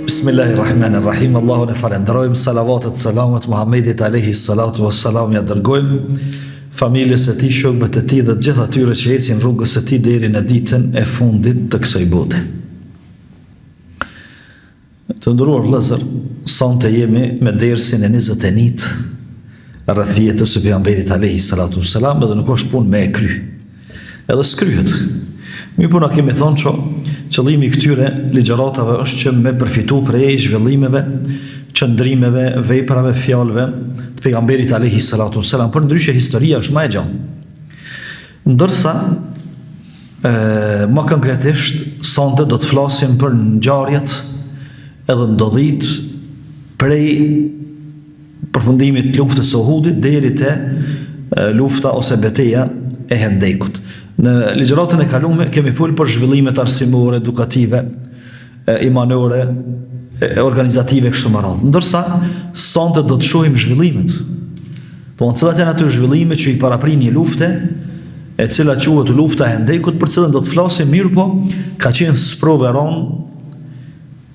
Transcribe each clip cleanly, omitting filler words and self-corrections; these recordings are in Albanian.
Bismillahirrahmanirrahim. Allahun e falenderojmë, salavatet, selamet Muhammedit alayhi salatu wassalam ja dërgojmë familjes së tij, shokëve të tij dhe të gjithë atyre që ecin rrugës së tij deri në ditën e fundit të kësaj bote. Të nderuar vëllezër, sonte jemi me dersin e 21 rreth jetës së pejgamberit alayhi salatu wassalam, edhe nuk është punë me e kry. Edhe s'kryhet. Mi puna kemi thonë që qëllimi këtyre ligjëratave është që me përfitu prej zhvillimeve, qëndrimeve, veprave, fjalëve të pejgamberit alayhi salatu wassalam, për ndryshe historia është më e gjatë. Ndërsa më konkretisht sonte do të flasim për ngjarjet edhe ndodhit prej përfundimit të luftës së Uhudit deri te lufta ose betejë e Hendekut. Në ligjëratën e kaluar kemi folur për zhvillimet arsimore, edukative, imanore, organizative kështu me radhë. Ndërsa sonte do të shohim zhvillimet. Do të cilat janë ato zhvillime që i paraprin një lufte, e cila quhet lufta e Hendekut, për cilën do të flasim, mirë po ka qenë sprovë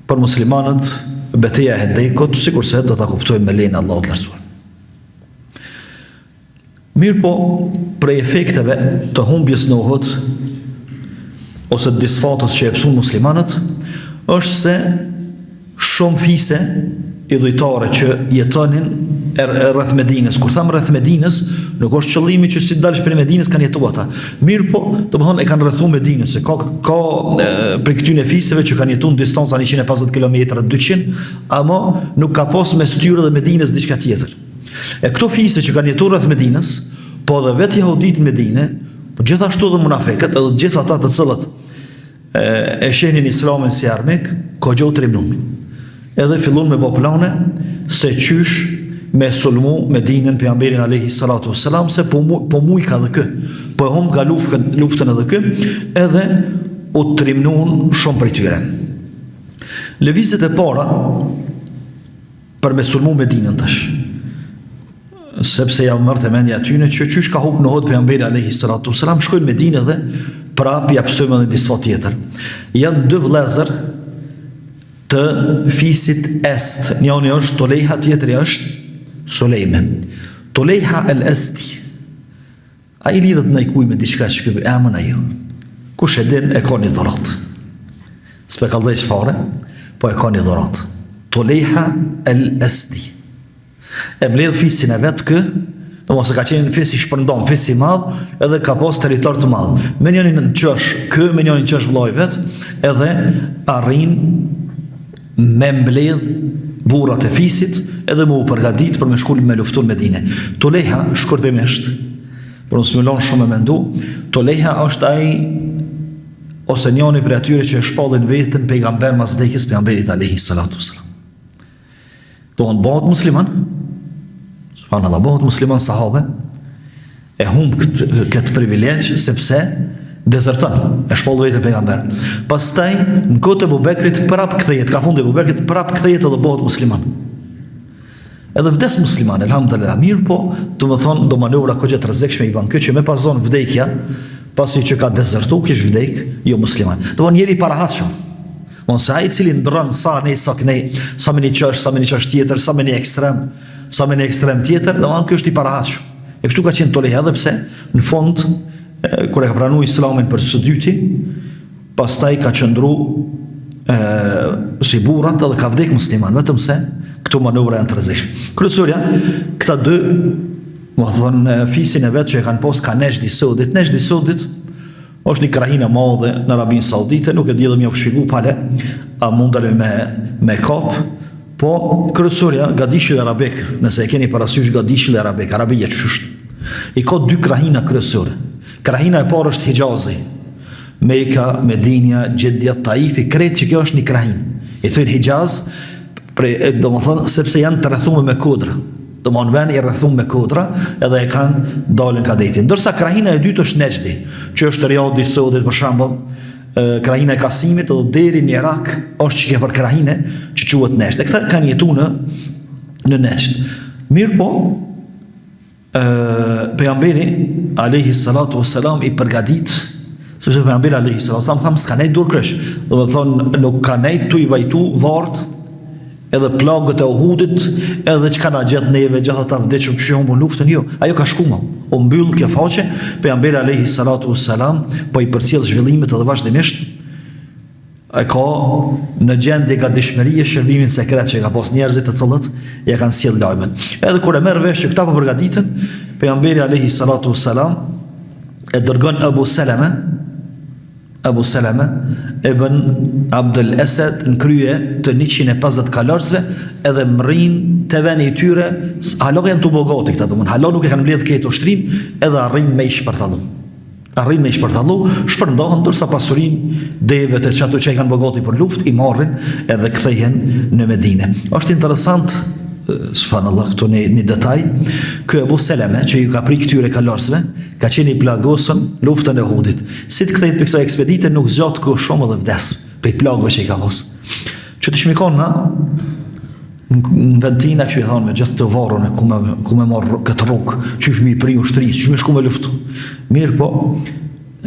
për muslimanët betejë e Hendekut, sikurse do ta kuptojmë me lejen e Allahut të lartësuar. Mirë po, prej efekteve të humbjes në Uhud, ose të disfatës që e pësun muslimanët, është se shumë fise idhujtare që jetonin rreth Medinës. Kur tham rreth Medinës, nuk është qëllimi që si dalësh për Medinës kanë jetu ata. Mirë po, të më thonë e kanë rrethu Medinës, se ka për këtyne fiseve që kanë jetu në distanca 150 km, 200, ama nuk ka pas mes tyre dhe Medinës diçka tjetër. E këto fise që kanë jetuar rreth Medinës, po dhe vetë jehudit në Medinë, po gjithashtu dhe munafekët, edhe gjithë ata të cilët e shenin Islamin si armik, kogjo trimnun. Edhe fillun me plane se qysh me sulmu Medinën pejgamberin alayhi salatu wassalam, se po mujka dhe kë, po e hum nga luftën edhe kë, edhe u trimnun shumë prej tyre. Lëvizjet e para për me sulmu Medinën tash, sepse ja mërë të mendja atyne që qysh ka hub në Uhud pejgamberi alayhi salatu wassalam, shkojnë në Medinë dhe prap ja pësojmë edhe disfa tjetër. Janë dy vëllezër të fisit est, njëri është Tulejha, tjetri është Sulejme. Tulejha el-Esti, a i lidhet në ikuj me diçka që këpë emën ajo, kush e din e ka një dhurat, s'pe kaldej fare, po e ka një dhurat. Tulejha el-Esti e mbledh fisin e vetë kë, do mos e ka qenë fis i shpërndon, fis i madh, edhe ka pas territor të madh. Me njërin në qësh kë, me njërin në qësh vllai vet, edhe arrin me mbledh burrat e fisit, edhe më u përgatit për me shkull me luftun Medinë. Tulejha, shkurtimisht, por mos më lën shumë me mendu, Tulejha është ai ose njëri prej atyre që e shpallin vetën pejgamber mas vdekjes pejgamberit alayhi salatu wassalam. Do të bëhet musliman, subhanallah, bëhet musliman sahabe, e humb këtë privilegj sepse dezerton, e shpoll vetë pejgamber. Pastaj në kohën e Abubekrit prap kthehet, ka fundi Abubekrit prap kthehet edhe bëhet musliman. Edhe vdes musliman, elhamdulillah, mirë po, do të thonë do manevra kogje të rrezikshme i bën kjo që me pazon vdekja, pasi që ka dezertu, kish vdek, jo musliman. Do të njëri parahatshëm. Mos ai i cili ndron sa ne sa kënej, sa më një qësh tjetër, sa më një ekstrem tjetër, domethënë ky është i parahatshëm. E kështu ka qenë Tulejha, edhe pse në fund kur e ka pranuar Islamin për së dyti, pastaj ka qëndru si burrat edhe ka vdek musliman, vetëm se këto manovra janë të rrezikshme. Kryesorja, këta dy, do të thonë fisin e vet që e kanë pas ka Nejd i Sudit. Nejd i Sudit është një krahinë e madhe në Arabinë Saudite, nuk e di edhe më u shpjegoj pale, a mundale me kap, po kryesorja gadishulli arabik, nëse e keni parasysh gadishulli arabik, Arabia ç'është. I ka dy krahina kryesore. Krahina e parë është Hijazi, Mekka, Medinja, Jeddah, Taifi, krejt që kjo është një krahinë. I thënë Hijaz, domethënë sepse janë të rrethuar me kodra. Do më në ven i rrethuar me kodra, edhe e kanë dalën kadetin. Ndërsa krahina e dytë është Nejdi, që është Riyad i Sudit për shembull, krahina e Kasimit, edhe deri në Irak është që ke për krahine që quhet Nejd. E këta kanë jetuar në Nejd. Mirë po, pejgamberi alayhi salatu wassalam i përgatit, sepse pejgamberi alayhi salatu wassalam tham s'ka nejt dur kresh. Do të thonë nuk ka nejt tu i vajtu vartë edhe plagët e Uhudit, edhe çka na gjet neve gjatë ta vdeshëm që humbën luftën, jo, ajo ka shkuar. U mbyll kjo faqe, pejgamberi alayhi salatu wassalam po i përcjell zhvillimet edhe vazhdimisht e ka në gjendje gatishmërie shërbimin sekret që ka pas njerëzit të cilët ja kanë sjell lajmet. Edhe kur e merr vesh që këta po përgatiten, pejgamberi alayhi salatu wassalam e dërgon Abu Salama ibn Abdul Asad në krye të 150 kalorësve, edhe mrin të veni i tyre, halo janë të bogati këta, domthon halo nuk e kanë mbledh këtë ushtrim, edhe arrin me i shpërtallu. Shpërndohen, ndërsa pasurinë deve të çato që i kanë bogati për luftë i marrin edhe kthehen në Medinë. Është interesant, subhanallahu, këtu një detaj, ky Abu Salama që ju ka prik këtyre kalorësve, ka qenë i plagosur luftën e Uhudit. Si të kthejt për kësaj ekspedite nuk zgjat kohë shumë dhe vdes për plagëve që i ka pas. Që të shmikon na në ventina që i thonë me gjithë të varën e ku me marrë këtë rrugë, që shmi i pri ushtrisë, që shmi shku me luftu. Mirë po,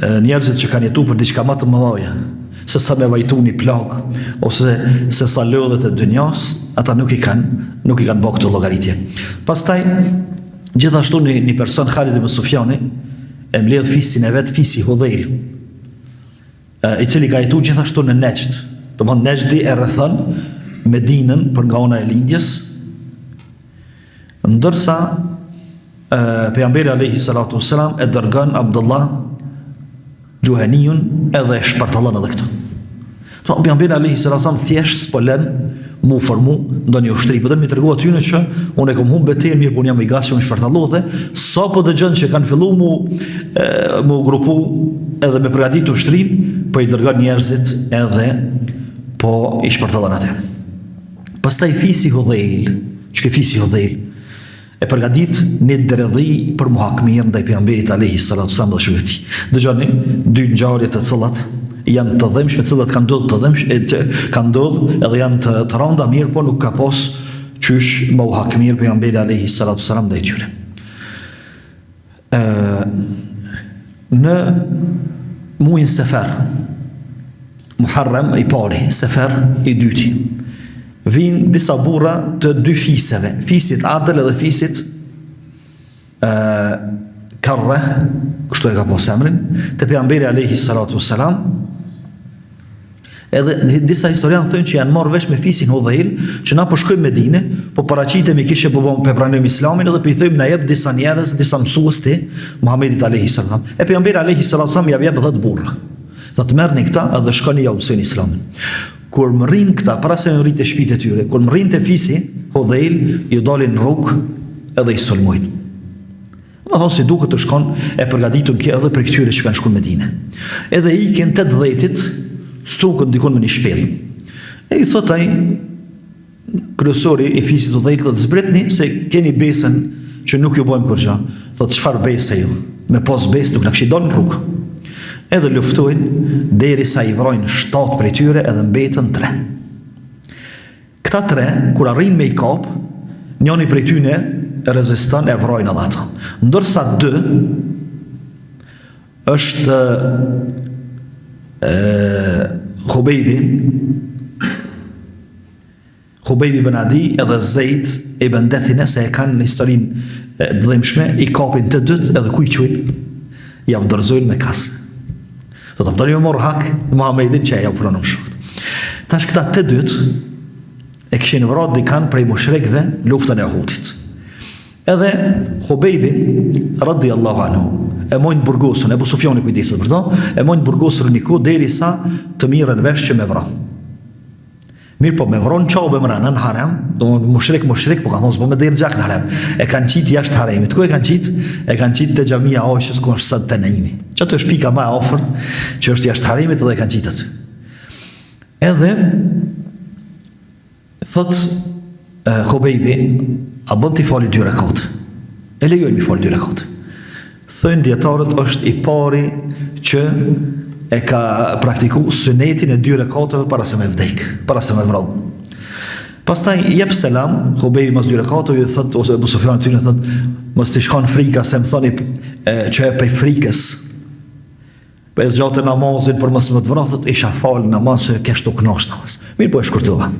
njerëzit që kanë jetu për diçka më të mëdhaja, se sa me vajtu një plagë, ose se sa lodhet e dynjas, ata nuk i kanë bë këtë llogaritje. Pastaj, gjithashtu një person, Khalid ibn Sufjani, e mbledh fisin e vet, fisi Hudhail, i cili ka jetu gjithashtu në Nejd. Domthon Nejdi e rrethon Medinën për nga ona e lindjes, ndërsa pejgamberi alayhi salatu wassalam e dërgon Abdullah Juhaniun edhe e shpërtallon edhe këtë. Pejgamberi alayhi salatu wassalam thjesht s'po lën mu formu ndonjë ushtri, po do më tregova ty që unë kam humbë betejën, mirë, po unë jam i gatshëm të shpërtalloj dhe sapo dëgjon që kanë filluar mu grupu edhe me përgatit ushtrim, po i dërgon njerëzit edhe po i shpërtallon atë. Pastaj fisi Hudhail, që fisi Hudhail e përgatit një dredhi për muhakmirë ndaj pejgamberit alayhi salatu wasallam dhe shokëti. Dëgjoni dy ngjarje të cilat janë të dhëmshme, të cilat kanë ndodhur të dhëmshme, kanë ndodhur edhe janë të rënda, mirë, po nuk ka pas qysh muhakmirë pejgamberi alayhi salatu wasallam ndaj tyre. Në muajin Safar, Muharram i pari, Safar i dyti, vinë disa burra të dy fiseve, fisit Adel edhe fisit Karre, kështu e ka pas emrin, të pejgamberi alayhi salatu wassalam. Edhe disa historianë thënë që janë marrë vesh me fisin Hudhail, që na po shkojmë në Medinë, po paraqitemi kishe po pranojmë Islamin edhe po i thëjmë na jep disa njerëz, disa mësues të Muhamedit alayhi salam. E pejgamberi alayhi salam ja jep 10 burra. Thotë merrni këta edhe shkoni ja mësoni Islamin. Kur më rrin këta, para se më rritë e shpite tyre, kur më rrin të fisi, Hudhail ju dalin në rrugë edhe i sulmojnë. Më thonë si duke të shkon e përgatitun kje edhe për këtyre që kanë shku në Medinë. Edhe ikin 80-it, strukën dikon me një shpellë. E i thot ai, kryesori i fisit Hudhail, thotë zbretni se keni besën që nuk ju bojmë kërgja. Thotë çfarë besë ju? Me pas besë nuk na kishit dalë në rrugë. Edhe luftojnë derisa i vrojnë 7 prej tyre edhe mbetën 3. Këta 3, kur arrin me i kap, njëri prej tyre reziston e vrojnë edhe ato. Ndërsa 2 është Khubejbi ibn Adi edhe Zeid ibn Dethine, se e kanë në historinë dhëmshme, i kapin të dytë edhe ku i quajnë, ja vdërzojnë me kasë. Do të më morë hak Muhamedit që ja u pranëm shokët. Tash këta të dytë e kishin vrarë dikan prej mushrikëve luftën e Uhudit. Edhe Khubejbi radhiyallahu anhu e mojnë burgosën, Ebu Sufjani kujdeset për to, e mojnë burgosën niku derisa të mirën vesh që me vra. Mirë po me vron qaube më ranë në harem, do mushrik, po ka thonë s'bo me derë gjak në harem. E kanë qitë jashtë haremit. Ku e kanë qitë? E kanë qitë të xhamia Aishës ku është sot të Naimi. Që ato është pika më e afërt që është jashtë haremit edhe e kanë qitë aty. Edhe thot Khubejbi, a bën t'i fali 2 rekate. E lejojnë mi fali 2 rekate. Thënë djetarët është i pari që e ka praktiku sunetin e 2 rekateve para se me vdek, para se me vrall. Pastaj jep selam, Khubejbi mas 2 rekateve, ju thot, ose Ebu Sufjani ty në thot, mos t'i shkon frika, se më thoni që e pej frikës. Për e zgjatë namazin, për mos më të vrall, thot, isha falë namaz, se kesh të kënash namaz. Mirë po e shkurtova.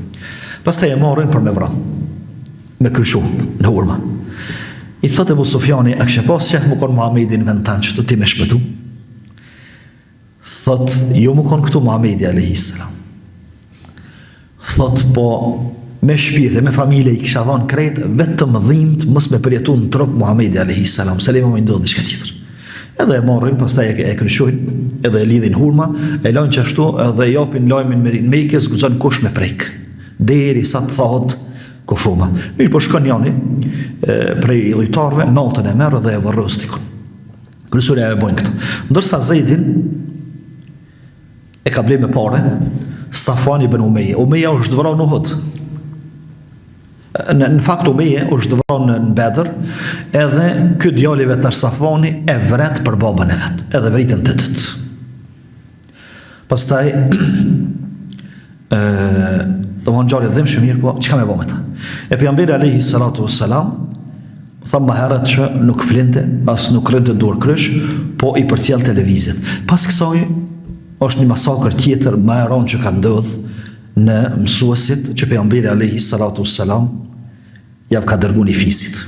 Pastaj e marrin për me vra, me kryshu në hurma. I thot Ebu Sufjani, a kështë pas qef më konë Muhamedi në vend tanë që të ti me shpëtu? Thot, jo më konë këtu Muhamedi a.s. Thot, po me shpirë dhe me familje i kësha dhanë krejt, vetëm dhimt mos me përjetu në trok Muhamedi a.s. Se le më ndodhë diçka tjetër. Edhe e marrin, pastaj e kryshojnë, edhe e lidhin hurma, e lajnë qashtu, edhe japin lajmin me Mekës, guxon kush me prek. Deri sa të thot kufuma. Mirë po shkon jani, prej lojtarëve, natën e merë dhe e varros tikun. Kryesorja e bojnë këto. Ndërsa Zejdin e ka ble me pare, Safwan ibn Umayya. Umayya është vrarë në Uhud. Në fakt Umayya është vrarë në Bedër, edhe ky djali i vet Safwani e vret për babën e vet, edhe vritën të tët. Pastaj do më ngjarje dhe më shumë mirë, po çka më bëmë ata? E pejgamberi alayhi salatu wassalam tha më herët që nuk flinte, as nuk rënte dorë krysh, po i përcjell televizit. Pas kësaj është një masakër tjetër më e rëndë që ka ndodhur në mësuesit që pejgamberi alayhi salatu wassalam ja ka dërguar i fisit.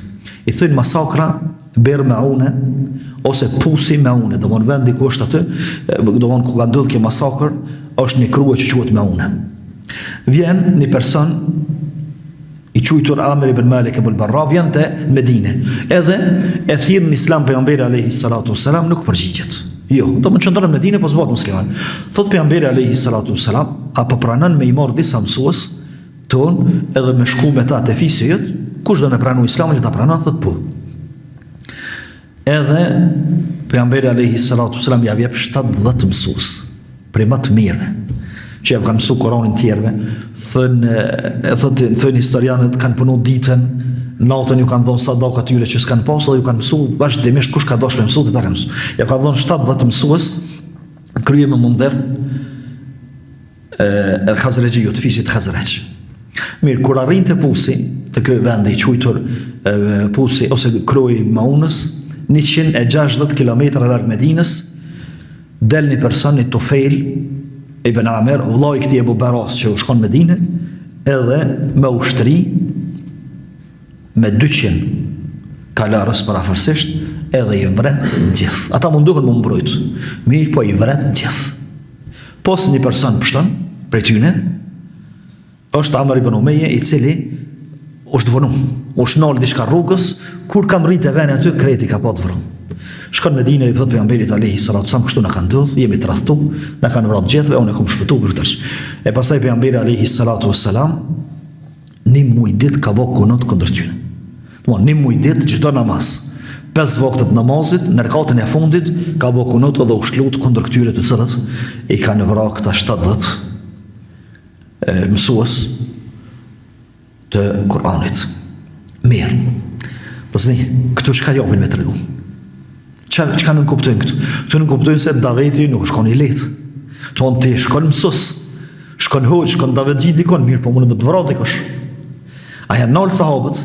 I thënë masakra Ber Maune ose Pusi Maune, do të thonë vendi ku është aty, do të thonë ku ka ndodhur kjo masakër, është një krye që quhet Maune. Vjen një person i quajtur Amr ibn Malik ibn Barra, vjen te Medine. Edhe e thirr në Islam pejgamberi alayhi salatu wassalam, nuk përgjigjet. Jo, do të qëndron në Medinë pas zbat musliman. Thot pejgamberi alayhi salatu wassalam, apo pranon me i marr disa mësues ton edhe me shku me ta te fisit, kush do me pranu Islamin, ta pranon, thot po. Edhe pejgamberi alayhi salatu wassalam ja jep 70 mësues, prej më të mirë, që ja kanë mësu Koranin tjerve, thënë historianët kanë punu ditën, natën ju kanë dhonë sadak atyre që s'kanë pasë, dhe ju kanë mësu vazhdimisht kush ka dosh me mësu, dhe ta kanë mësu. Ja kanë dhonë 70 mësues, krye me mundër Khazregjiju, të fisit Khazregj. Mirë, kur arrin të Pusi, të kjo vendi i quajtur Pusi, ose krye Maunës, 160 km larg Medinës, del një person, një Tufejl ibn Amir, vllai i këtij Ebu Baras që u shkon në Medinë, edhe me ushtri me 200 kalarës parafërsisht, edhe i vret gjithë. Ata munduhen më mbrojt, mirë po i vret gjithë. Pos një person pështon prej tyne, është Amr ibn Umayya, i cili është vënu, është nalë diçka rrugës, kur kam rritë e vene aty, kreti ka po të vëru. Shkon në Medinë i thot pejgamberit alayhi salatu wasallam, kështu na ka ndodhur, jemi të rrahtu, na kanë vrarë gjithëve, unë kam shpëtuar për tërë. E pastaj pejgamberi alayhi salatu wasallam një muj ditë ka bëu kunut kundër tyre. Domthonë një muj ditë çdo namaz, 5 vakte të namazit, në rekatën e fundit ka bëu kunut edhe u shlut kundër këtyre të cilët i kanë vrarë këta 70 mësues të Kur'anit. Mirë. Pastaj këtu çka japin me tregu? Çka nuk kuptojnë këtu? Këtu nuk kuptojnë se Daveti nuk shkon i lehtë. Ton ti shkon mësues, shkon hoxh, shkon Daveti dikon, mirë, po mund të vrarë dikush. A janë nol sahabët?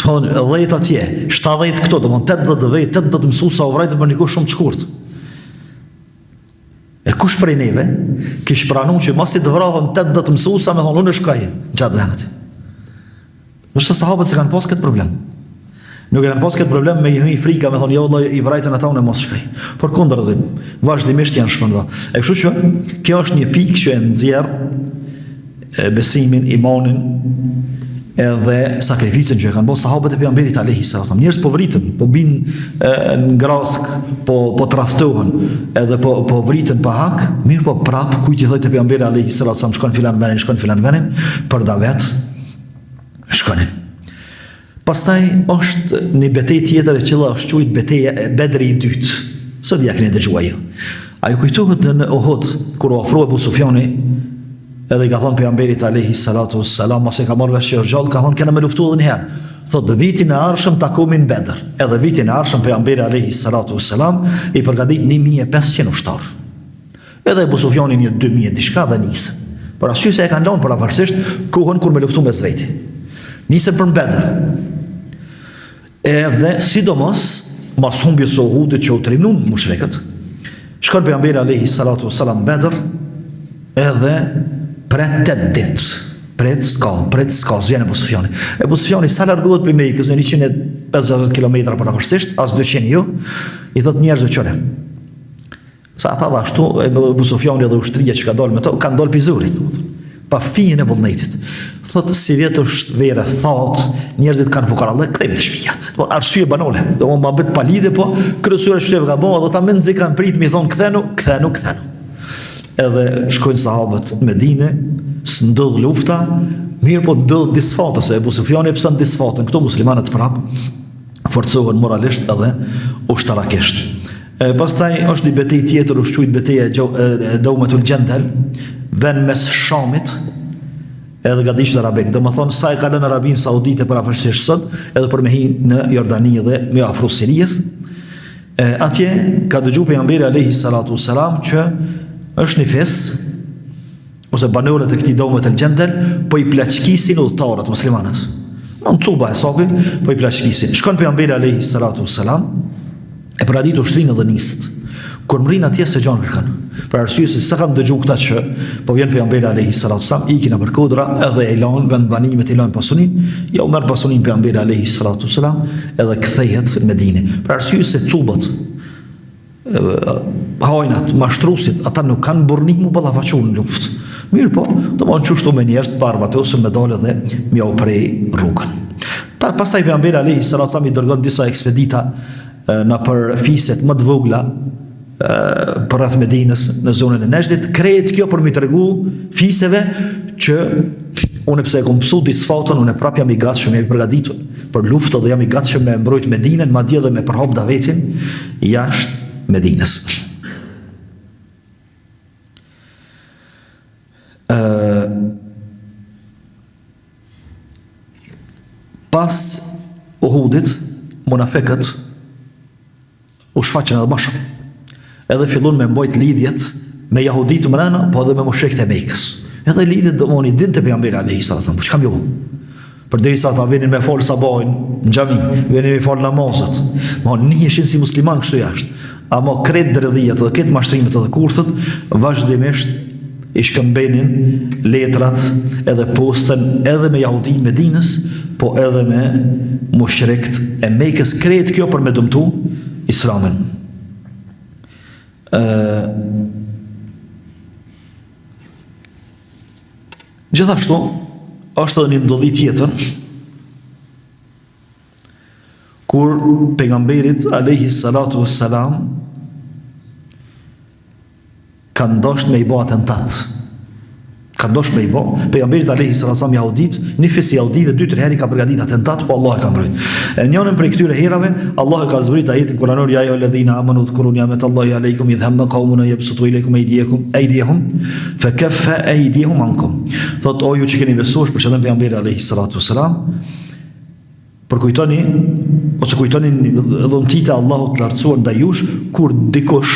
Ton 10 atje, 70 këto, domon 80 mësuesa u vrajtën për një shumë të shkurt. E kush prej neve kish pranuar që mos i të vrahën 80 mësuesa me thonë unë shkoj gjatë dhënat. Nëse sahabët se kanë pas këtë problem. Nuk e kanë pas këtë problem me i frika, me thonë, jo, Allah, i vrajtën ata unë e mos shkaj. Por kundër, vazhdimisht janë shpënda. E kështu që, kjo është një pikë që e nxjerr besimin, imanin, edhe sakrificën që e kanë bërë sahabët e pejgamberit alayhi salatu. Njerëz po vritën, po binë në grask, po tradhtohen, edhe po vritën pa hak, mirë po prap, kujt i thotë te pejgamberi alayhi salatu, shkon filan venin, për davet shkonin. Pastaj është një betejë tjetër e cila është quajtur betejë e Bedri i dytë. Sot ja keni dëgjuar ju. Ajo kujtohet në Uhud kur u ofroi Abu Sufjani, edhe i ka thonë pejgamberit alayhi salatu wassalam, mos e ka marrë vesh gjallë, ka thonë kena me luftu edhe një herë. Thotë vitin e ardhshëm takomin në Bedër. Edhe vitin e ardhshëm pejgamberi alayhi salatu wassalam i përgatit 1500 ushtar. Edhe Abu Sufjani një 2000 diçka dhe nisën. Por arsye se e kanë lënë paravarësisht kohën kur me luftu me Zveti. Nisën për Bedër. Edhe sidomos mas humbjes së Uhudit që u trimnun mushrikët, shkon pejgamberi alayhi salatu wassalam Bedër, edhe pret 8 ditë. Pret s'ka, zvjen Ebu Sufjani. Ebu Sufjani sa largohet për Mekës në 150 km parakorsisht, as 200 jo, i thot njerëzve qëre. Sa ata dhe ashtu, Ebu Sufjani dhe ushtria që ka dalë me to, kanë dalë pizurit, pa fijin e vullnetit. Thot, si vjetë është vere, thot, njerëzit kanë fukarallë, këthejme të shpija. Arsye banale, dhe më bëtë palide, po kërësure qyteve ka bo, dhe ta menzi kanë prit, mi thonë, këthenu. Edhe shkojnë sahabët Medine, së ndodhë lufta, mirë po ndodhë disfatë, se Ebu Sufjani pësën disfatën, këto muslimanët prapë, forcohen moralisht edhe ushtarakisht. Pastaj është një betej tjetër, është quajtur beteja e Daumatul Jandal, vën mes Shamit edhe gadishtë arabek. Do më thonë, sa e ka lënë Arabinë Saudite për afërsisht sot, edhe për me hi në Jordani dhe me afru Sirijës. Atje ka dëgju pejgamberi alayhi salatu wassalam që është një fes, ose banorët e këtij Daumatul Jandal po i plaçkisin udhëtarët muslimanët. Në cuba e sapi, po i plaçkisin. Shkon pejgamberi alayhi salatu wassalam, e për adit ushtrinë dhe nisët. Kur mërin atje se gjanë kërkan. Për arsye se sa kam dëgju këta që po vjen pejgamberi alayhi salatu wassalam, ikin në përkodra edhe e lanë vend banimet, e lanë pasunin, ja u merr pasunin pejgamberi alayhi salatu wassalam edhe kthehet në Medinë. Për arsye se cubat, hajnat, mashtrusit, ata nuk kanë burnik mu ballafaqu në luftë. Mirë po, do më në qështu me njerës të barbate ose me dole dhe mja u prej rrugën. Pastaj pejgamberi alayhi salatu wassalam i dërgon disa ekspedita në për fiset më të vogla për rreth Medinës në zonën e Nejdit, krejt kjo për mi të regu fiseve që unë pse e kom pësu disfatën, unë prap jam i gatshëm, jam i përgatitur për luftë dhe jam i gatshëm me mbrojt Medinën, madje dhe me përhap davetin jashtë Medinës. Pas Uhudit, munafekët u shfaqen edhe më shumë. Edhe fillon me mbajt lidhjet me jahudit mrena, po edhe me mushrikët e Mekës. Edhe lidhjet do mëni dinte pejgamberi alayhi salatu wasallam, çka më vonë. Përderisa ata vinin me fal sabahin në xhami, vinin me fal namazet. Mo nihesin si musliman kështu jashtë. Ama kret dredhijet dhe këtë mashtrimet edhe kurthët, vazhdimisht i shkëmbenin letrat edhe postën edhe me jahudit Medinës, po edhe me mushrikët e Mekës, kret kjo për me dëmtu Islamin. Gjithashtu është edhe një ndodhi tjetër kur pejgamberit alayhi salatu wassalam ka ndosht me i bë atentat. Ka ndosht me i bë pejgamberit alayhi salatu wassalam jahudit, një fis jahudive 2-3 herë ka përgatit atentat, po Allah e ka mbrojt. Njënën prej këtyre herave Allah e ka zbrit ajetin kuranor ya ayyuhalladhina amanu dhkuru ni'matallahi alaykum idh hamma qaumun yabsutu ilaykum aydiyahum fakaffa aydiyahum ankum. Thot o ju që keni besuar për çdo pejgamberi alayhi salatu wassalam, përkujtoni ose kujtoni dhuntit e Allahut të lartësuar ndaj jush kur dikush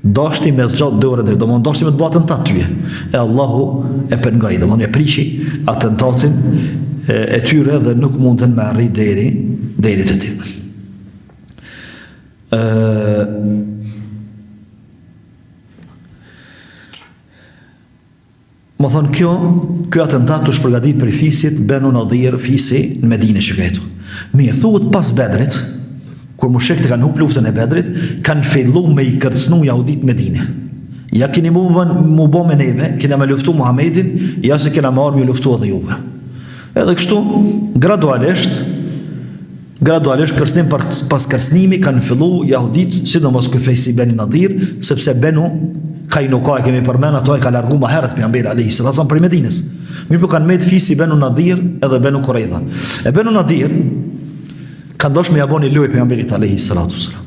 dashti me zgjat dorën, do më dashti me të bëjë atentat tyje. E Allahu e pengoi, do më e prishi atentatin e tyre dhe nuk mundën me arrit deri te ti. Më thonë kjo atentat është përgatit për fisit Benu Nadhir, fisi në Medinë që këtu. Mirë, thuhet pas Bedrit, kur mushrikët kanë humbur luftën e Bedrit, kanë filluar me i kërcënu jahudit Medinë. Ja keni mu bë me neve, kena me luftu Muhamedit, ja se kena marrë me luftu edhe juve. Edhe kështu, gradualisht kërcënim pas kërcënimi kanë fillu jahudit, sidomos ky fisi Benu Nadhir, sepse Benu Kainuka e kemi përmen, ato e ka largu ma herët pejgamberi alayhi salatu wasallam për Medinës. Mirë po kanë me të fisi Benu Nadhir edhe Benu Qurayza. E Benu Nadhir kanë dosh me jaboni lojë pejgamberit alayhi salatu wasallam.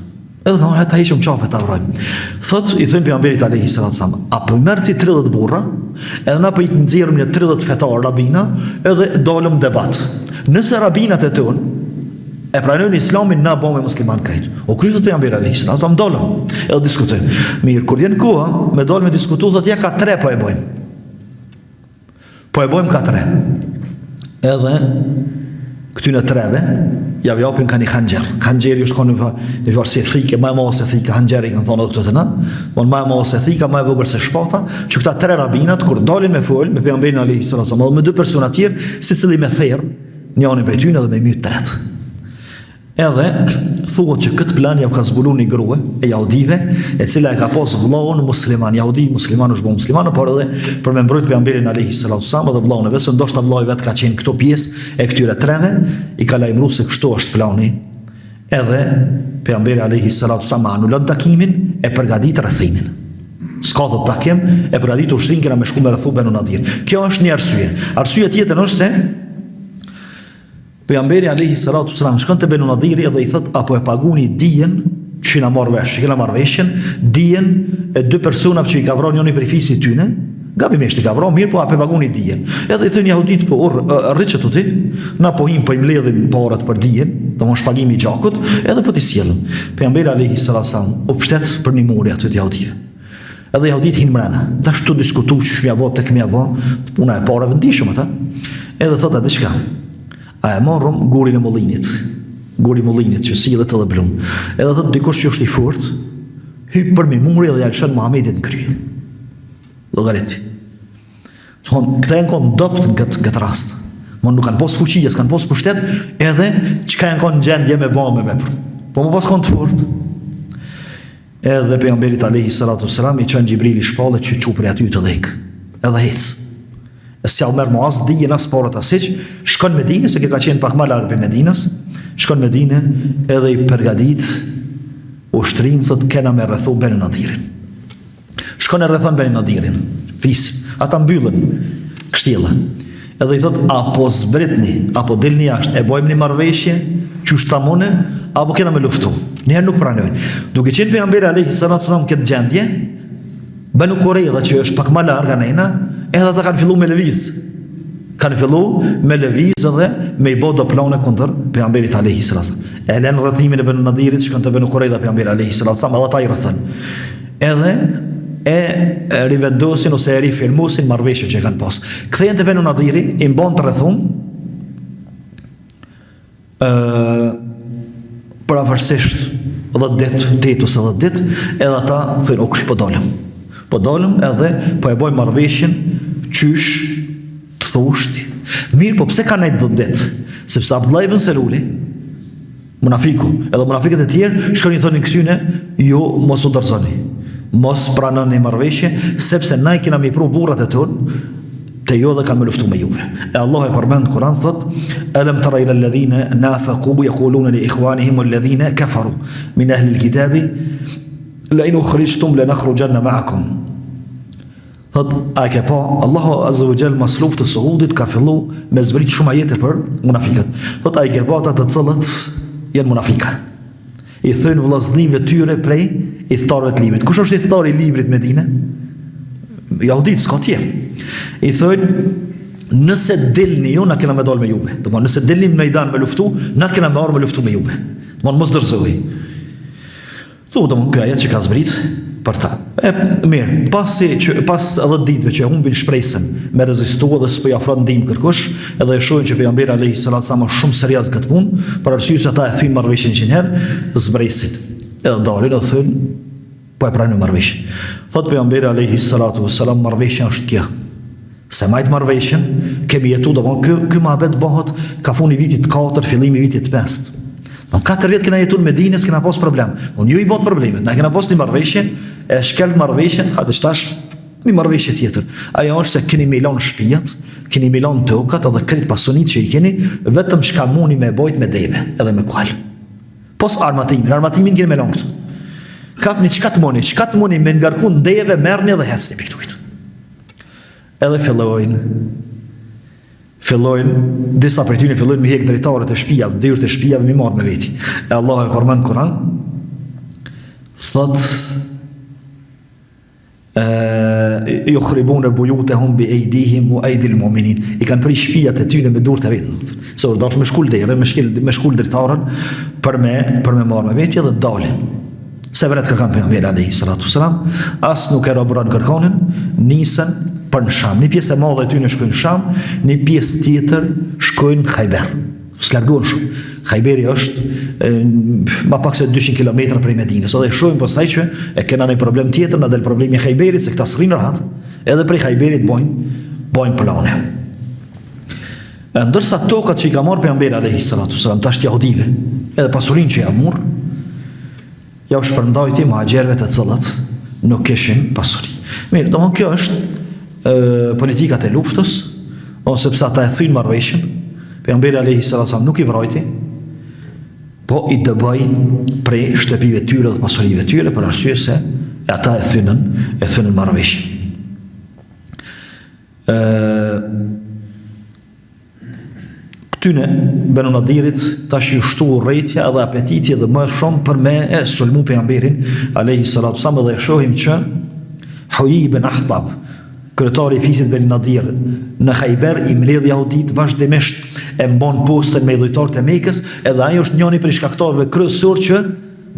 Edhe thonë ata hiqëm qafe ta vrojmë. Thot i thënë pejgamberit alayhi salatu wasallam, apo merrci 30 burra, edhe na po i nxjerrim një 30 fetar rabina, edhe dalëm debat. Nëse rabinat e tonë e pranojnë Islamin, na bëjmë musliman krejt. O kryet pejgamberi alayhi salatu wasallam dalëm, edhe diskutojmë. Mirë, kur vjen koha me dalë me diskutu, thotë ja ka 3 po e bëjmë. Po e bëjmë ka 3. Edhe këtyne treve, ja japin ka një khanxher. Khanxheri është ka një farë si thike, ma e ma se thike, khanxheri kanë thonë edhe këtë të na, ma e ma se thika, ma e vogël se shpata, që këta tre rabinat, kur dalin me folë, me pejgamberin alayhi salatu wasallam, dhe me dy persona tjerë, si cili me therë, njënin prej tyne dhe me mytë tretë. Edhe thuhet që këtë plan ja ka zbulu një grua e jahudive, e cila e ka pas vllahun musliman, jahudi, musliman është bo musliman, por edhe për me mbrojt pejgamberin alayhi salatu wasallam dhe vllahun e vet, se ndoshta vllai vet ka qenë këto pjesë e këtyre treve, i ka lajmëruar se kështu është plani. Edhe pejgamberi alayhi salatu wasallam anulon takimin e përgatit rrethimin. S'ka të takim, e përgatit ushtrinë kena me shku me rrethu Banu Nadir. Kjo është një arsye. Arsye tjetër është se pejgamberi alayhi salatu wasallam shkon te Banu Nadiri dhe i thot apo e paguni dijen që na marr vesh, që na marr veshin, dijen e dy personave që i ka vrarë njëri prej fisit tyne, gabimisht i ka vrarë, mirë po apo e paguni dijen. Edhe i thënë jahudit po rriçet u ti, na po him po i mbledhim parat për dijen, domos shpagimi i gjakut, edhe po ti sjellëm. Pejgamberi alayhi salatu wasallam u pshtet për një muri aty të jahudive. Edhe jahudit hin mrena. Tash tu diskutu që shmja bë tek mja bë, puna e parave ndihshëm ata. Edhe thotë diçka. A e marrëm gurin e mullinit. Guri i mullinit që sillet edhe blum. Edhe thotë dikush që është i fortë, hyp për mi muri dhe ja lëshon Muhamedit në krye. Llogariti. Thonë, këta janë konë dopt në këtë rast. Nuk kanë pas fuqi, s'kanë pas pushtet, edhe çka janë konë në gjendje me bë me vepër. Po më pas konë të fortë. Edhe pejgamberit alayhi salatu wasalam i çon Xhibrili shpallë që çupri aty të dhek. Edhe hec. Si Omer Muaz dijen as porët asiq, shkon në Medinë, se ka qenë pak më larg prej Medinës, shkon në Medinë edhe i përgatit ushtrin, thot kena me rrethu Banu Nadirin. Shkon e rrethon Banu Nadirin, fisin, ata mbyllën kështjella. Edhe i thot apo zbritni, apo dilni jashtë, e bojmë një marrëveshje, qysh tamone, apo kena me luftu. Njëherë nuk pranojnë. Duke qenë pejgamberi alayhi salatu wasallam këtë gjendje, Banu Qurayza që është pak më larg anena, edhe ata kanë fillu me lëviz. Kanë fillu me lëviz dhe me i bodo plane kundër pejgamberit alayhi salatu wasallam. E lën rrethimin e Banu Nadirit, shkon te Banu Qurayza pejgamberi alayhi salatu wasallam, edhe ata i rrethën. Edhe e rivendosin ose e rifirmusin marrëveshjet që kanë pas. Kthehen te Banu Nadiri, i mbon të rrethum, paravarësisht 10 ditë, 8 ose 10 ditë, edhe ata thonë, "O kush po dalëm?" Po dalëm edhe po e bojmë marrëveshjen qysh të thoshti. Mirë, po pse ka nejt 10 ditë? Sepse Abdullah ibn Seluli, munafiku, edhe munafikët e tjerë shkojnë i thonin këtyne, jo mos u dorëzoni. Mos pranoni marrëveshje, sepse na i kena mi pru burrat e tonë, te jo dhe kanë me luftu me juve. E Allah e përmend Kur'an thot, alam tara ila alladhina nafaqu yaquluna li ikhwanihim alladhina kafaru min ahli alkitabi la in ukhrijtum lanakhrujanna ma'akum. Thot, a ke pa, Allahu azza wa jall masluf të Suhudit ka fillu me zbrit shumë ajete për munafikat. Thot, a ke pa ata të cilët janë munafika. I thënë vllaznive tyre prej i thtarëve të librit. Kush është i thtarë i librit Medine? Jahudit, s'ka tjerë. I thënë, nëse dilni ju, na kena me dalë me juve. Domthon, nëse dilni në mejdan me luftu, na kena me arë me luftu me juve. Domthon, mos dërzoj. Thu, domthon, kjo ajet që ka zbrit për ta. Mirë, pas 10 ditëve që humbin shpresën me rezistu dhe s'po i afron ndihmë kërkush, edhe e shohin që pejgamberi alayhi salatu wasallam është shumë serioz këtë punë, për arsye se ata e thyn marrëveshjen që herë, zbresin. Edhe dalin dhe thënë, po e pranojmë marrëveshjen. Thot pejgamberi alayhi salatu wasallam, marrëveshja është kjo. Se majtë marrëveshjen, kemi jetu dhe ky mohabet bëhet ka funi vitit 4, fillimi vitit 5. Në 4 vjetë kena jetu në Medinë, s'kena pas problem. Unë ju i bot problemet, na kena pas një marrëveshje, e shkelt marrëveshjen, hajde shtash një marrëveshje tjetër. Ajo është se keni milon shtëpiat, keni milon tokat edhe krit pasunit që i keni, vetëm shka muni me bojt me deve, edhe me kual. Pos armatimin keni milon këtu. Kapni çka të muni me ngarku në deve, merrni dhe hecni piktuit. Edhe fillojnë, disa për tyne fillojnë me hek drejtarët e shtëpiave, dhyrët e shtëpiave mi marrë me veti. E Allah e përmend Kur'an, thot, yukhribuna buyutahum bi aydihim wa aydil mu'minin. I kanë prish shtëpiat e tyne me durët e vetë. Se u dash me shkul derë, me shkul drejtarën për me marrë me veti dhe dalin. Se vret kërkan pejgamberi alayhi salatu wasalam, as nuk e robron kërkonin, nisën për në Sham. Një pjesë e madhe e tyre shkojnë në Sham, një pjesë tjetër shkojnë në Khajber. s'largohen shumë. Khajberi është ma pak se 200 km prej Medinës. Edhe shohim pastaj që e kena një problem tjetër, na del problemi i Khajberit se këta s'rrin rahat, edhe prej Khajberit bojnë plane. Ndërsa tokat që i ka marrë pejgamberi alayhi salatu wasalam tash jahudive, edhe pasurinë që ja morr, ja u shpërndajti muhaxherëve të cilët nuk kishin pasuri. Mirë, domthon kjo është politikat e luftës, ose pse ata e thyn marrëveshjen, pejgamberi alayhi salatu wasalam nuk i vrojti, po i dëboj prej shtëpive tyre dhe pasurive tyre, për arsye se ata e thynën marrëveshjen. Këtyne Banu Nadirit tash ju shtu urrëtia dhe apetitje dhe më shumë për me e sulmu pejgamberin alayhi salatu wasallam, dhe shohim që Huyy ibn Akhtab, kryetari i fisit Banu Nadir në Khajber, i mbledh jahudit vazhdimisht, e mbon postën me dhujtarët e Mekës, edhe ai është njëri prej shkaktarëve kryesor që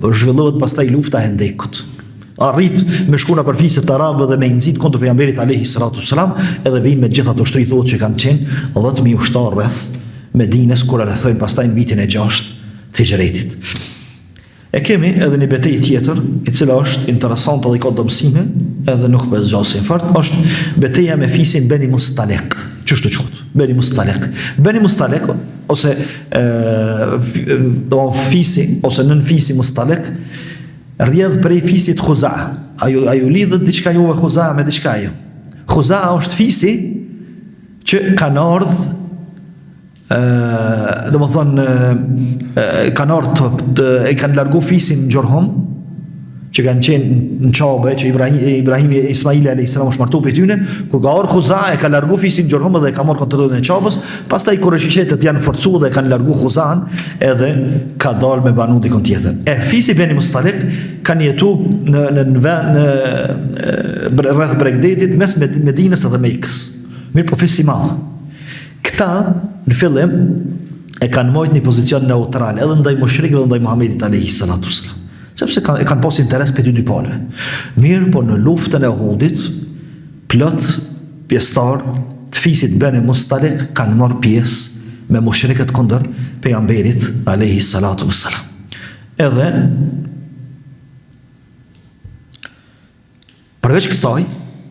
zhvillohet pastaj lufta e Hendekut. Arrit me shkuna për fiset arabëve dhe me nxit kundër pejgamberit alayhi salatu wasalam, edhe vijnë me gjitha ato shtri thotë që kanë qenë 10.000 ushtar rreth Medinës, kur rrethojnë pastaj në vitin e 6 të Hijretit. E kemi edhe një betejë tjetër, e cila është interesante dhe ka dëmsime, edhe nuk po e zgjasim fort, është betejë me fisin Beni Mustalik. Ç'është quhet? Beni Mustalik. Beni Mustalik ose do fisi ose nën fisi Mustalik rrjedh prej fisit Khuza. Ajo lidhet diçka juve Khuza me diçka ajo. Khuza është fisi që kanë ardhur do më thonë kanë ardhur e kanë largu fisin në Gjorhom, që kanë qenë në Qabe, që Ibrahimi Ismaili a.s. është martu për tyne, kur ka orë Khuza e ka largu fisin në Gjorhom dhe ka marrë kontrollin e Qabës, pastaj kur Qurayshit janë forcu dhe kanë largu Khuzan, edhe ka dalë me banu dikon tjetër. E fisi Beni Mustalik kanë jetu në rreth Bregdetit mes Medinës dhe Mekës. Mirë po fisi madh. Këta në fillim e kanë mojt një pozicion neutral edhe ndaj mushrikëve dhe ndaj Muhamedit alayhi salatu wasalam, sepse e kanë pas interes për dy palëve. Mirë, po në luftën e Uhudit plot pjesëtar të fisit Beni Mustalik kanë marrë pjesë me mushrikët kundër pejgamberit alayhi salatu wasalam. Edhe përveç kësaj,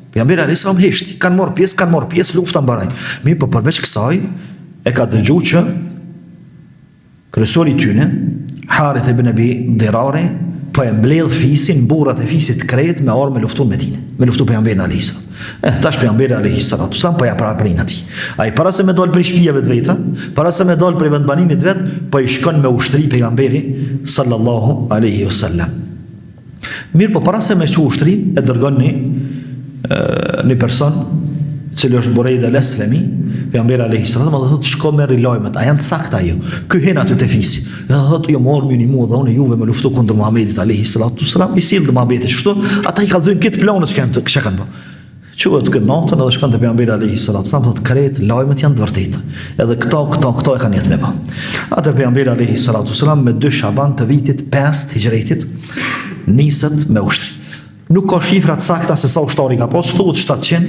pejgamberi alayhi salam heshti, kanë marrë pjesë lufta mbaraj. Mirë, po përveç kësaj e ka dëgju që kryesori tyne, Harith ibn Abi Dirari, po e mbledh fisin, burrat e fisit kret me armë me luftu Medinë, me luftu pejgamberin alayhi salam. Tash pejgamberi alayhi salatu wasalam po ja praprin atij. Ai para se me dal prej shtëpive të veta, para se me dal prej vendbanimit vet, po i shkon me ushtri pejgamberi sallallahu alaihi wasallam. Mirë, po para se me çu ushtrin e dërgon një person, i cili është Burejd al-Aslami, pejgamberi alayhi salam, dhe thotë shko merr lajmet, a janë sakta ajo? Ky hen aty te fisi. Dhe thotë jo morr një mua dhe unë juve me luftu kundër Muhamedit alayhi salatu wasalam, i sill Muhamedit kështu, ata i kallzojnë këtë planet që kanë bërë. Quhet këtë natën edhe shkon te pejgamberi alayhi salatu wasalam, thotë kret lajmet janë të vërtetë. Edhe këto e kanë jetë me pa. Atë pejgamberi alayhi salatu wasalam me 2 Shaban të vitit 5 Hijretit niset me ushtri. Nuk ka shifra të sakta se sa ushtari ka pas, thuhet 700,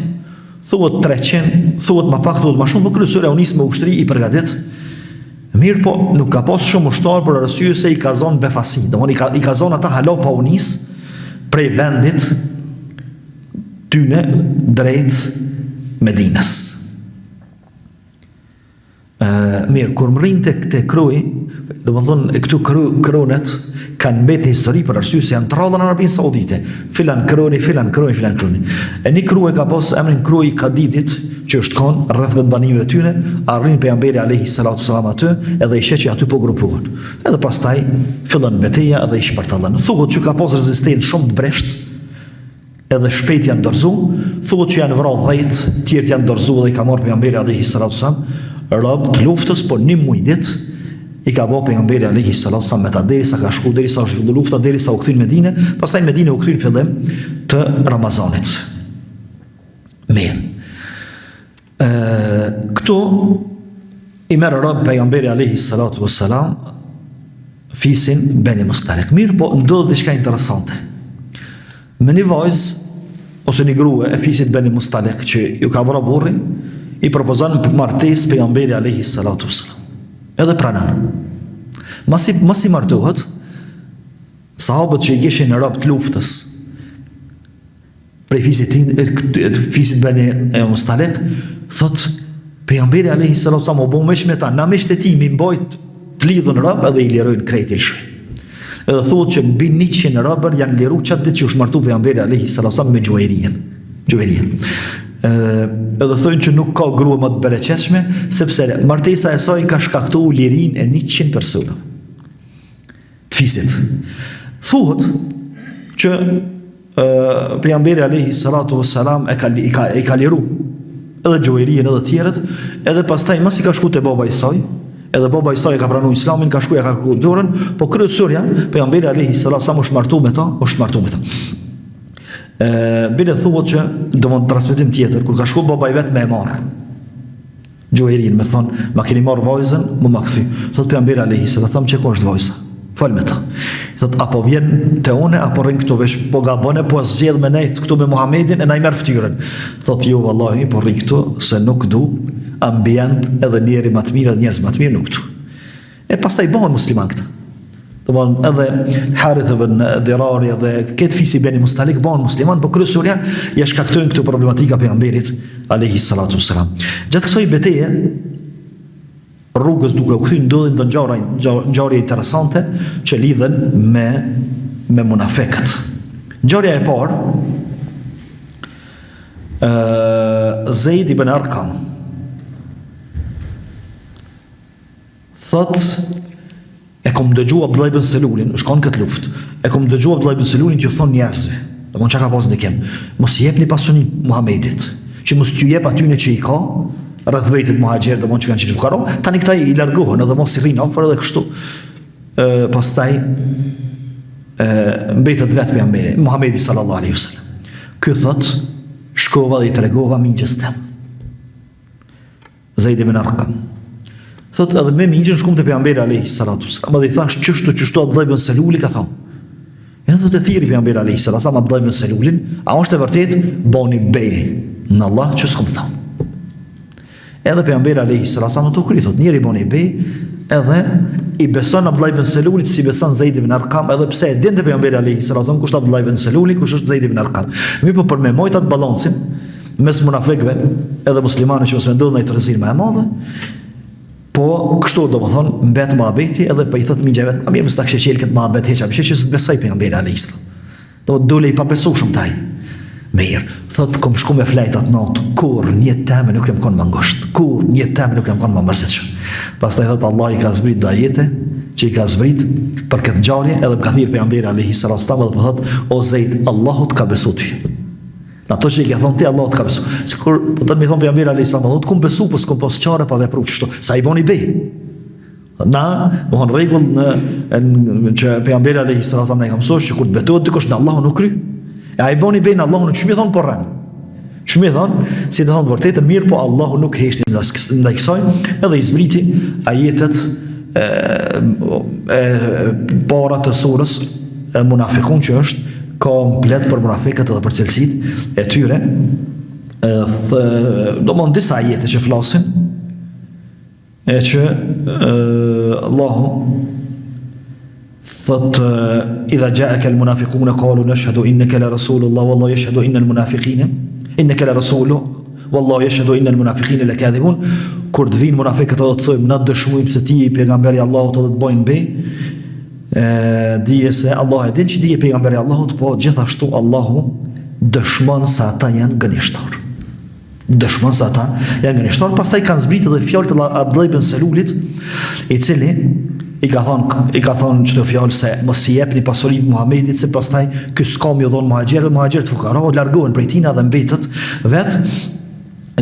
thuhet 300, thuhet më pak, thuhet më shumë, por kryesori u nis me ushtri i përgatit. Mirë, po nuk ka pas shumë ushtar për arsye se i ka zonë befasi, domethënë i ka zonë ata hala pa u nis prej vendit tyne drejt Medinës. Mirë, kur më rrinë të kruj, domethënë këtu kronet kanë mbetë histori për arsye se janë trallën në Arabinë Saudite. Filan kroni. E një kruaj ka pas emrin kruaj i Kadidit, që është kon rreth vendbanimeve të tyre, arrin pejgamberi alayhi salatu wasalam aty, edhe i sheh që aty po grupohen. Edhe pastaj fillon betejë edhe i shpërtallën. Thuhet që ka pas rezistencë shumë të breshtë, edhe shpejt janë dorëzu, thuhet që janë vrarë 10, tjerë janë dorëzu dhe i ka marrë pejgamberi alayhi salatu wasalam rob të luftës, po 1 muaj ditë i ka bërë pejgamberi alayhi salatu wasalam me ta derisa ka shku, derisa u zhvillua lufta, derisa u kthyn në Medinë, pastaj në Medinë u kthyn fillim të Ramazanit. Mirë. Këtu i merr rob pejgamberi alayhi salatu wasalam fisin Beni Mustalik. Mirë, po ndodh diçka interesante. Me një vajzë ose një grua e fisit Beni Mustalik që ju ka vëra burri, i propozon martesë pejgamberi alayhi salatu wasalam. edhe pranon. Mos i martohet, sahabët që i kishin në rob të luftës prej fisit Beni Mustalik, thot pejgamberi alayhi salatu wasallam u bë meq me ta, na meqtë e tij mi mbajt të lidhën rob edhe i lirojnë krejt ilshë. Edhe thuhet që mbi 100 robër janë liru çat ditë që u shmartu pejgamberi alayhi salatu wasallam me Juwairien. Edhe thonë që nuk ka grua më të bereqetshme, sepse martesa e saj ka shkaktuar lirinë e 100 personave të fisit. Thuhet që pejgamberi alayhi salatu wassalam e ka liru edhe Juwairien edhe tjerët, edhe pastaj mos i ka shkuar te baba i saj, edhe baba i saj ka pranuar Islamin, ka shkuar ka kërkuar dorën, po kryesorja pejgamberi alayhi salatu wassalam është martu me ta. Bile thuhet që domon transmetim tjetër, kur ka shkuar baba i vet me e marr Juwairien, me thonë, ma keni marr vajzën, ma kthy. Thot pejgamberi alayhi salatu wassalam, çka është vajza? Fal me ta. Thot, apo vjen te une, apo rrin këtu vesh, po gabone, po zgjedh me nejt këtu me Muhamedin, e na i merr ftyrën. Thot, jo vallahi, po rrin këtu se nuk du ambient edhe njeri më të mirë edhe njerëz më të mirë nuk du. E pastaj bëhen musliman këta. Domthon edhe Harith ibn Dirari dhe këtë fisi Beni Mustalik bëhen musliman, po kryesorja ja shkaktojnë këto problematika pejgamberit alayhi salatu wassalam. Gjatë kësaj betejë rrugës duke u kthyer ndodhin ngjarje interesante që lidhen me munafiqët. Ngjarja e parë, Zeid ibn Arqam thot, e kom dëgju Abdullah ibn Selulin, shkon këtë luftë, e kom dëgju Abdullah ibn Selulin që thon njerëzve, domthon çka ka pas ndikim, mos i jepni pasuni Muhamedit, që mos t'ju jep atyne që i ka rreth vetit muhaxher, domthon që kanë qenë fukaro, tani këta i largohen edhe mos i rrinë afër edhe kështu. Pastaj mbetet vetë pejgamberi Muhamedi sallallahu alaihi wasallam. Ky thot, shkova dhe i tregova miqës tem, Zeid ibn Arqam. Thot, edhe me miqën shkum te pejgamberi alayhi salatu wasallam, edhe i thash çështu Abdullah ibn Seluli ka thonë. Edhe thot e thiri pejgamberi alayhi salatu wasallam Abdullah ibn Selulin, a është e vërtet bani bej në Allah që s'kom thonë. Edhe pejgamberi alayhi salatu wasallam to kri, thot, njeri bani bej, edhe i beson Abdullah ibn Selulit si beson Zeid ibn Arqam, edhe pse e dinte pejgamberi alayhi salatu wasallam kush është Abdullah ibn Seluli, kush është Zeid ibn Arqam. Mirë, po për me mojt atë balancin mes munafikëve edhe muslimanëve që ose ndodhen në tërësinë më e madhe, po kështu domethën mbet mohabeti, edhe po i thot miqjeve, a mirë mos ta kishë qel këtë mohabet heqa, që s'të besoj pejgamberi alayhi salatu. Do dole i pabesueshëm taj. Mirë, thot, kom shku me flajtat natë, kur një temë nuk jam konë më ngosht, kur një temë nuk jam konë më mërzitshëm. Pastaj thot, Allah i ka zbrit dhe ajete që i ka zbrit për këtë ngjarje, edhe më ka thirr pejgamberi alayhi salatu wasallam, edhe po thot, o Zeid, Allahut ka besu ty. Në ato që i ka thonë ti, Allahut ka besu. Sikur po të më thon pejgamberi alayhi salatu wasallam, kum besu, po s'kom pas çare pa vepru kështu. Sa i boni bej. Na, dohon rregull në që pejgamberi alayhi salatu wasallam na ka mësuar që kur të betohet dikush në Allahun nuk kry. E a i boni bejnë Allahun, që mi thonë por rënë. Që mi thonë, si të thonë të vërtetën mirë, po Allahu nuk heshti ndaj kësaj, edhe i zbriti ajetet para të surës Munafikun, që është komplet për munafikët edhe për cilësit e tyre. Do më në disa ajete që flasin, e që Allahu thot, idha ja'aka al-munafiquna qalu nashhadu innaka la rasulullah wallahu yashhadu innal munafiqina innaka la rasuluhu wallahu yashhadu innal munafiqina lakadhibun. Kur të vinë munafiqët edhe të thojmë na dëshmojmë se ti je pejgamberi i Allahut edhe të bojnë bej, dije se Allah e din që ti je pejgamberi i Allahut, po gjithashtu Allahu dëshmon se ata janë gënjeshtar. Dëshmon se ata janë gënjeshtar. Pastaj kanë zbritur edhe fjalët e Abdullah ibn Selulit, i cili i ka thonë çdo fjalë se mos i jepni pasurinë Muhamedit, se pastaj ky s'ka më dhon muhaxherët fukara, largohen prej tina dhe mbetet vet.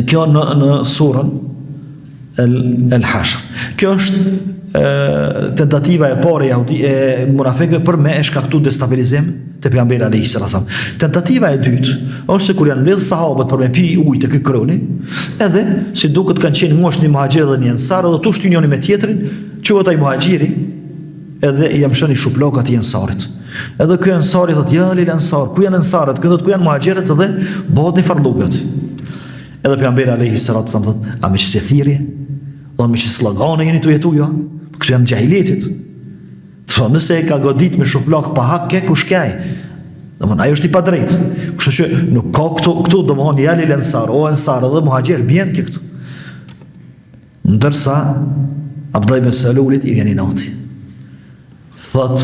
Kjo në surën El-Hashr. Kjo është tentativa e parë e munafikëve për me e shkaktuar destabilizim te pejgamberi alayhi salatu wasallam. Tentativa e dytë është se kur janë mbledh sahabët për me pi ujë te ky kroni, edhe si duket kanë qenë mosh një muhaxher dhe një ansar, edhe tu shtyn njëri me tjetrin, quhet ai muhaxhiri, edhe i jamshoni shuplokat i ansarit. Edhe ky ansari thotë, ja lil ansar, ku janë ansarët? Ky thotë, ku janë muhaxherët? Edhe bëhet një farllugët. Edhe pejgamberi alayhi salatu wasallam thotë, a më shse thirrje? Dhe me që slogane jeni të jetu, jo? Këtu janë gjahilitit. Të thonë, nëse e ka godit me shuplak pa hak, ke kush kaj. Dhe ajo është i pa drejt. Kështu që nuk ka këtu do më honë jali lënsar, o ensar edhe muhajgjer, bjen ke këtu. Ndërsa, Abdullah ibn Salulit i vjeni noti. Thot,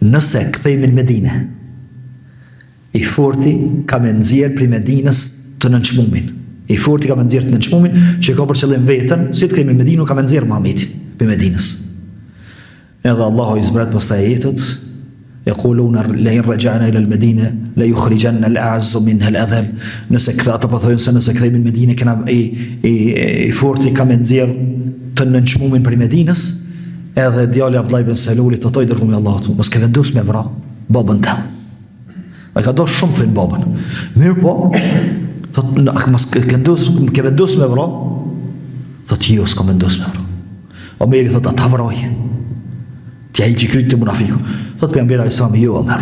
nëse këthejmë në Medine, i forti ka me nëzirë për Medinës të nënçmumin. I forti ka me nëzirë të nënçmumin, që ka për qëllim vetën, si të këthejmë në Medinu, ka me nëzirë Muhammedin për Medinës. Edhe Allahu i zbret pas të ajetët, يقولون لئن رجعنا إلى المدينة ليخرجن الأعز منها الأذل. Nëse ata po thonë se nëse kthehemi në Medinë kena i forti ka menxjer të nënçmumin për Medinës, edhe djali Abdullah ibn Salulit të thoi dërgumi Allahut, mos ke vendos me vra babën tëm. Ai ka dosh shumë thën babën. Mirë po, thotë mos ke vendos me vra, thotë jo s'ka vendos me vra. Omeri thotë ata vroj. Ti ai që kryt të munafiku. Thotë pejgamberi alayhis salam jo Omer.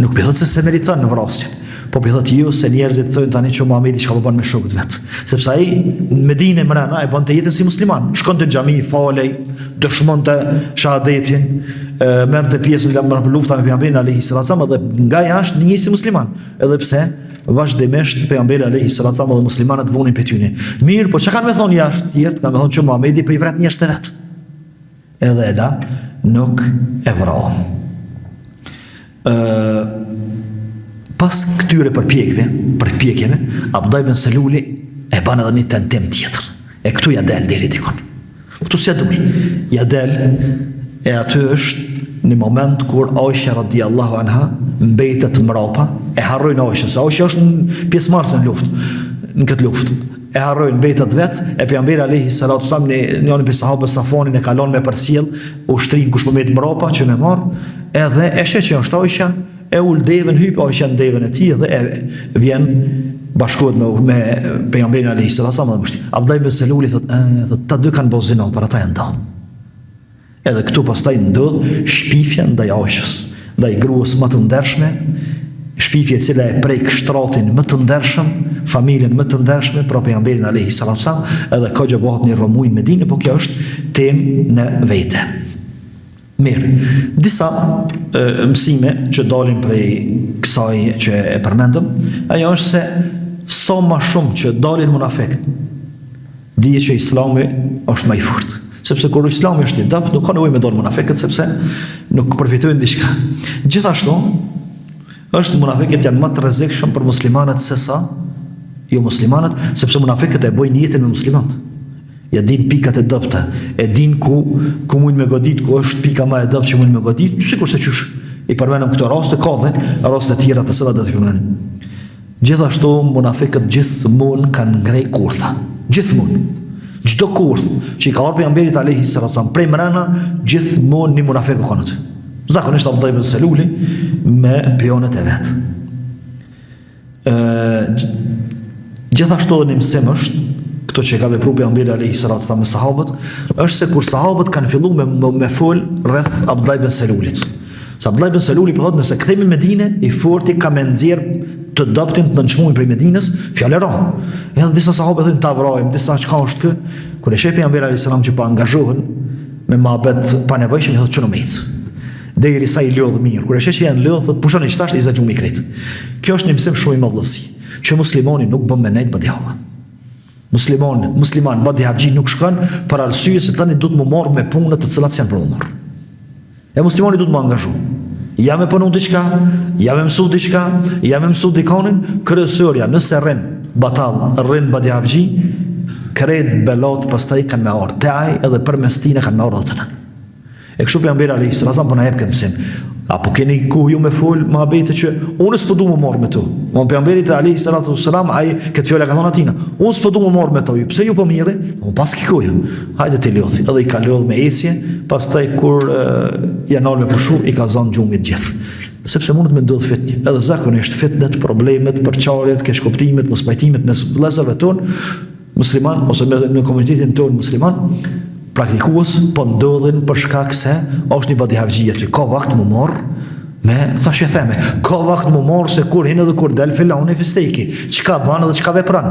Nuk po thotë se meriton në vrasje. Po po thotë jo se njerëzit thonë tani që Muhamedi çka po bën me shokët vet. Sepse ai në Medinë mëna e bonte jetën si musliman. Shkonte në xhami, falej, dëshmonte shahadetin, merrte pjesë në lufta me pejgamberin alayhis salam dhe nga jashtë një si musliman. Edhe pse vazhdimisht pejgamberi alayhis salam dhe muslimanët vonin pe tyne. Mirë, po çka kanë më thonë jashtë tjerë, kanë më thonë që Muhamedi po i vret njerëz të vet. Edhe eda nuk e vrau. Pas këtyre përpjekjeve, Abdullah ibn Saluli e ban edhe një tentim tjetër. E këtu ja del deri dikon. Këtu s'ja dul. Ja del e aty është në moment kur Aisha radhiyallahu anha mbetet mrapa, e harrojnë Aisha, se Aisha është në pjesëmarrëse në këtë luftë. E harrojnë mbetet vetë, e pejgamberi alayhis salatu wasalam në njërin prej sahabëve Safonin e kalon me përcjell ushtrin kush po mbet mrapa që me marr, edhe e sheh që është Aisha, e ul devën, hyp Aisha në devën e tij dhe e vjen bashkohet me pejgamberin alayhis salatu wasalam dhe mushti. Abdullah ibn Saluli thotë ta dy kanë bërë zinë, para ata janë ndan. Edhe këtu pastaj ndodh shpifja ndaj Aishës, ndaj gruas më të ndershme, shpifje e cila e prek shtratin më të ndershëm, familjen më të ndershme për pejgamberin alayhis salatu wasalam, edhe ka që bëhet një rromuj në Medinë, por kjo është temë në vete. Mirë, disa mësime që dalin prej kësaj që e përmendëm, ajo është se sa më shumë që dalin munafik, dije që Islami është më i fortë. Sepse kur Islami është i dobët, nuk ka nevojë me dalë munafikët sepse nuk përfitojnë diçka. Gjithashtu, është munafikët janë më të rrezikshëm për muslimanët se sa jo muslimanët, sepse munafikët e bojnë jetën me muslimanët. Ja din pikat e dobta, e din ku mund me godit, ku është pika më e dobët që mund me godit, sikurse qysh i përmendëm këto raste, ka dhe raste tjera të cilat do të përmendim. Gjithashtu munafikët gjithmonë kanë ngrej kurtha. Gjithmonë. Çdo kurth që i ka ardhur pejgamberit alayhis salam prej mrena, gjithmonë një munafik ka qenë aty. Zakonisht Abdullah ibn Saluli me pionet e vet. Gjithashtu edhe një mësim është këto që ka vepruar pejgamberi alayhis salam me sahabët, është se kur sahabët kanë filluar me fol rreth Abdullah ibn Salulit. Sa Abdullah ibn Saluli po thotë nëse kthehemi në Medinë, i forti ka me nxjerr të dobtin të nënçmumin prej Medinës, fjalëro. Edhe disa sahabë thonë ta vrojmë, disa çka është kë? Kur e sheh pejgamberi alayhis salam që po angazhohen me mohabet pa nevojshëm, thotë çuno mec. Derisa i lodh mirë. Kur e sheh që janë lodh, thotë pushoni çtash i zaxhumi krejt. Kjo është një mësim shumë i madhësi, që muslimani nuk bën me nejt badjava. Musliman badjavxhi nuk shkon për arsye se tani do të më marr me punët të cilat janë për umur. E muslimani do të më angazhoj. Ja me punu diçka, ja me mësu diçka, ja me mësu dikonin, kryesorja nëse rrin batall, rrin badjavxhi, kret belat pastaj kanë me ardh te ai edhe përmes tij kanë me ardh atë. E kështu pejgamberi alayhis salam po na jep këtë mësim. Apo keni ku ju me fol mohabete që unë s'po du më marr me to. Von pejgamberit alayhis salam ai këtë fjalë ka thonë atina. Unë s'po du më marr me to. Pse ju po mirë? Unë pas kikoj. Hajde te lodh. Edhe i ka lodh me ecje, pastaj kur janë ardhur me pushu i ka zonë gjumit gjithë. Sepse mund të më ndodh fitnë. Edhe zakonisht fitnet, problemet, përçarjet, keqkuptimet, mospajtimet mes vëllezërve tonë musliman ose në komunitetin tonë musliman praktikues po ndodhin për shkak se është një badjavxhi aty. Ka vakt më marr Me thashë theme, ka vakt më marë se kur hinë dhe kur del filoni fisteki, çka banë dhe çka vepran.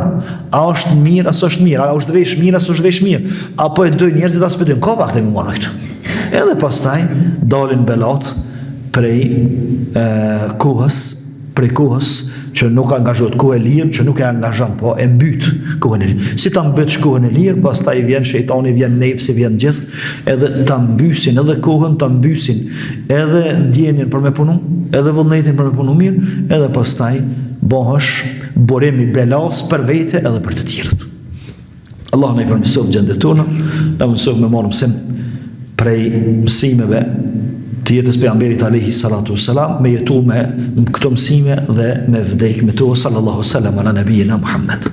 A është mirë, as është mirë, a është vesh mirë, as është vesh mirë, apo e dojnë njerëzit as përdojnë, ka vakt e më marë këtu. Edhe pastaj dalin belat prej kohës që nuk angazhohet kohë e lirë, që nuk e angazhon, po e mbyt kohën e lirë. Si ta mbyt kohën e lirë, pastaj vjen shejtani, vjen nefsi, vjen gjithë, edhe ta mbysin edhe kohën, ta mbysin edhe ndjenjen për me punu, edhe vullnetin për me punu mirë, edhe pastaj bëhesh burimi belas për vete edhe për të tjerët. Allah na i përmirësoj gjendet tona, na mësoj me marrë mësim prej mësimeve të jetës pejgamberit alayhi salatu wassalam, me jetu me këto mësime dhe me vdek me to sallallahu alaihi wasallam ala nabiyina Muhammad.